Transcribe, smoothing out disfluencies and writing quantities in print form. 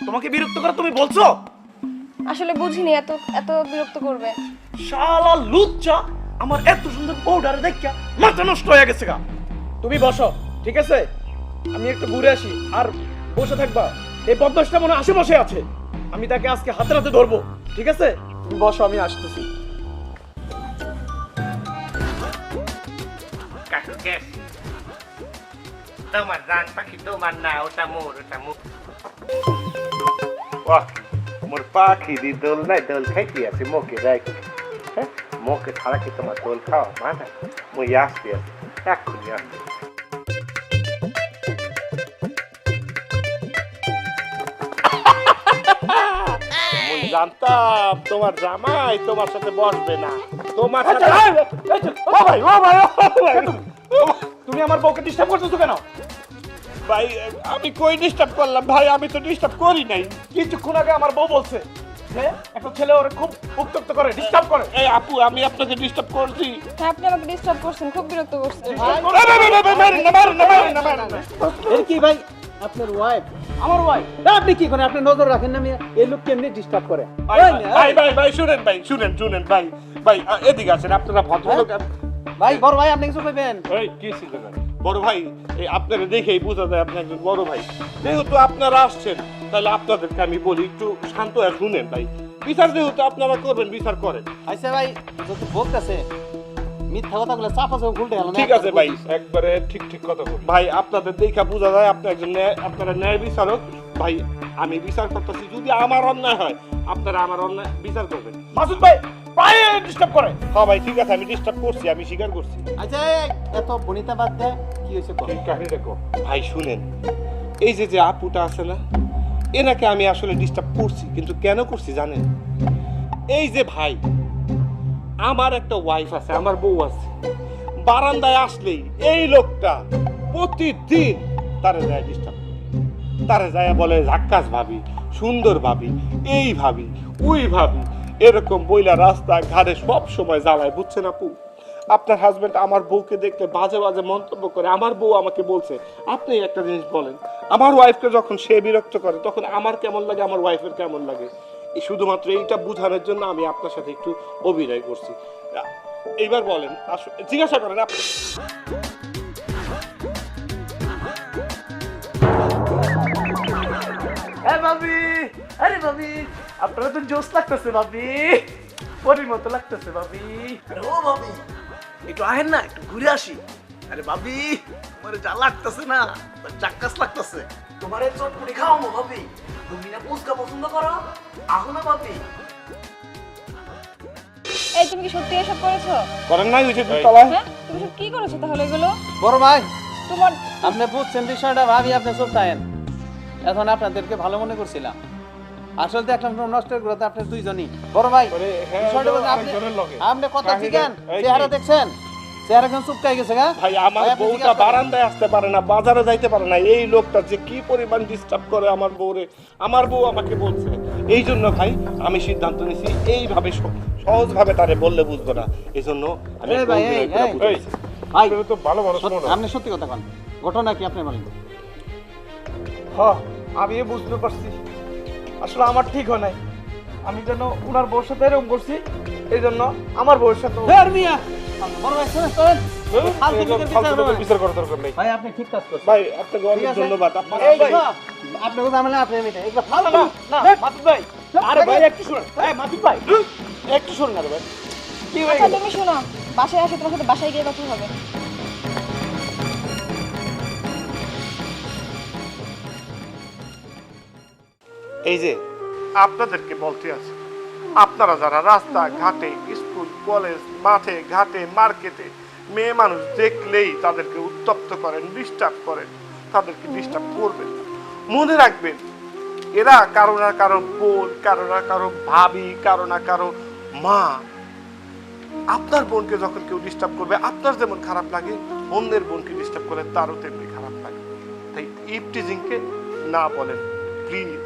তোমাকে বিরক্ত করে তুমি বলছো? আসলে বুঝিনি এত এত বিরক্ত করবে। শালা লুচ্চা, আমার এত সুন্দর বউডারে দেখা মাথা নষ্ট হয়ে গেছে গা। তুমি বসো, ঠিক আছে? আমি একটু ঘুরে আসি। আর বসে থাকবা, এই বদমাশটা মনে হয় আশেপাশে আছে। আমি তাকে আজকে হাতে হাতে ধরবো, ঠিক আছে? তুমি বসো, আমি আসতেছি। কাকু কেস তোমার জান পাখি তোমার না, ওটা মোর, ওটা মোর। বাহ, মোর পাখি দি দোল নাই, দোল খাইতে আছে মোকে রাখ। হ্যাঁ, মোকে ছাড়া কি তোমার দোল খাওয়া মানে? মুই আসতে আছি, এক্ষুনি আসতে। মুই জানতাম তোমার জামাই তোমার সাথে বসবে না, তোমার সাথে। ও ভাই, ও ভাই, ও ভাই, তুমি আমার বউকে ডিস্টার্ব করতেছো কেন? ভাই আমি কই ডিস্টার্ব করলাম? ভাই আমি তো ডিস্টার্ব করি নাই। কিছুক্ষণ আগে আমার বউ বলছে যে একটা ছেলে ওরে খুব উত্ত্যক্ত করে, ডিস্টার্ব করে। এই আপু, আমি আপনাকে ডিস্টার্ব করছি? হ্যাঁ, আপনি আমাকে ডিস্টার্ব করছেন, খুব বিরক্ত করছেন। এর কি ভাই আপনার ওয়াইফ? আমার ওয়াইফ। আপনি কি করেন? আপনি নজর রাখেন না মিয়া, এই লোক কেমনি ডিস্টার্ব করে? ভাই শুনেন, ভাই শুনেন ভাই, ভাই এদিকে আসেন, আপনারা ভদ্রলোক। ভাই বড় ভাই আপনি কিছু কইবেন? এই কি ছিল বড় ভাই? এই আপনারা দেখেই বোঝা যায় আপনি একজন বড় ভাই। যেহেতু আপনারা আসছেন, তাহলে আপনাদেরকে আমি বলি একটু শান্ত হয়ে শুনেন ভাই। বিচার যেহেতু আপনারা করবেন, বিচার করেন। আচ্ছা ভাই, যত বলতেছে মিথ্যা কথাগুলো চাপা চাপা উল্টে গেল না। ঠিক আছে ভাই, একবারে ঠিক ঠিক কথা বল ভাই। আপনাদের দেখা বোঝা যায় আপনি একজন আপনারা ন্যায় বিচারক ভাই। আমি বিচার করতেছি, যদি আমার অন্যায় হয় আপনারা আমার অন্যায় বিচার করবেন। মাসুদ ভাই প্রায় ডিস্টার্ব করে। হ্যাঁ ভাই ঠিক আছে, আমি ডিস্টার্ব করছি, আমি স্বীকার করছি। আচ্ছা এত বনিতা বাদ দে, কি হয়েছে কর? কাহিনী দেখো ভাই, শুনেন। এই যে যে আপুটা আছে না, এনাকে আমি আসলে ডিস্টার্ব করছি, কিন্তু কেন করছি জানেন? এই যে ভাই, আমার একটা ওয়াইফ আছে, আমার বউ আছে। বারান্দায় আসলেই এই লোকটা প্রতিদিন তারে যায় ডিস্টার্ব, তারে যায় বলে ঝাক্কাস ভাবি, সুন্দর ভাবি, এই ভাবি, ওই ভাবি, এরকম বইলা রাস্তা ঘাটে সব সময় জ্বালায়, বুঝছেন আপু? আপনার হাজবেন্ড আমার বউকে দেখলে বাজে বাজে মন্তব্য করে। আমার বউ আমাকে বলছে, আপনি একটা জিনিস বলেন, আমার ওয়াইফকে যখন সে বিরক্ত করে তখন আমার কেমন লাগে, আমার ওয়াইফের কেমন লাগে। এই শুধুমাত্র এইটা বোঝানোর জন্য আমি আপনার সাথে একটু অভিনয় করছি। এইবার বলেন, জিজ্ঞাসা করেন আপনি। হ্যাঁ ভাবি, আরে ভাবি আপনারা তো জোশ লাগতেছে ভাবি, পরির মতো লাগতেছে ভাবি। আরে ও ভাবি, একটু আহেন না, একটু ঘুরে আসি। আরে ভাবি, তোমার যা লাগতেছে না, জাক্কাস লাগতেছে। তোমার চটপটি খাওয়াবো ভাবি। তুমি না ফুচকা পছন্দ করো, আহো না ভাবি। এই তুমি কি সত্যি এসব করেছো? করেন নাই ওই যে তলায়? হ্যাঁ, তুমি সব কি করেছো তাহলে এগুলো? বড় ভাই তোমার আপনি বুঝছেন বিষয়টা, ভাবি আপনি চুপ থাকেন। এখন আপনাদেরকে ভালো মনে করছিলাম, আসলে তো একটা নষ্টের গ্রহ আপনার দুইজনই। বড় ভাই বিষয়টা বলতে আপনি কথা শিখেন, চেহারা দেখছেন, চেহারা কেন চুপকাই গেছে গা? ভাই আমার বউটা বারান্দায় আসতে পারে না, বাজারে যাইতে পারে না। এই লোকটা যে কি পরিমাণ ডিস্টার্ব করে আমার বউরে, আমার বউ আমাকে বলছে। এই জন্য ভাই আমি সিদ্ধান্ত নিছি, এইভাবে সহজভাবে তারে বললে বুঝবো না, এই জন্য আমি এই ভাই, অভিনয় করে এই, বুঝাইছি। ভাই তো ভালো মানুষ শোনো না। আপনি সত্যি কথা বলেন, ঘটনা কি আপনি বলেন? হ্যাঁ, আমিও বুঝতে পারছি আসলে আমার ঠিক হয় নাই। আমি যেন উনার বউর সাথে এরকম করছি, এই জন্য আমার বউর সাথে। মিয়া বড় ভাই শুনেন শুনেন, ফালতু বিচার করার দরকার নেই ভাই আপনি ঠিক কাজ করছেন ভাই। আপনাকে অনেক ঠিক আছে। ধন্যবাদ। আপনার এই আপনি কথা মানে আপনি মিটা এগুলো ফালতু না মাসুদ ভাই, আরে ভাই একটু শুনুন। এই মাসুদ ভাই একটু শুনুন না রে ভাই, কি হয়ে আচ্ছা গেল? তুমি শোনো, বাসায় আসো, তোমার সাথে বাসায় গিয়ে কথা হবে। এই যে আপনাদেরকে বলতে আছে, আপনারা যারা রাস্তা ঘাটে, স্কুল কলেজ, মাঠে ঘাটে, মার্কেটে মেয়ে মানুষ দেখলেই তাদেরকে উত্তপ্ত করেন, ডিস্টার্ব করেন, তাদেরকে ডিস্টার্ব করবেন না। মনে রাখবেন, এরা কারো না কারো বোন, কারো না কারো ভাবি, কারো না কারো মা। আপনার বোনকে যখন কেউ ডিস্টার্ব করবে, আপনার যেমন খারাপ লাগে, অন্যের বোনকে ডিস্টার্ব করলে তারও তেমনি খারাপ লাগে। তাই ইভটিজিংকে না বলেন প্লিজ।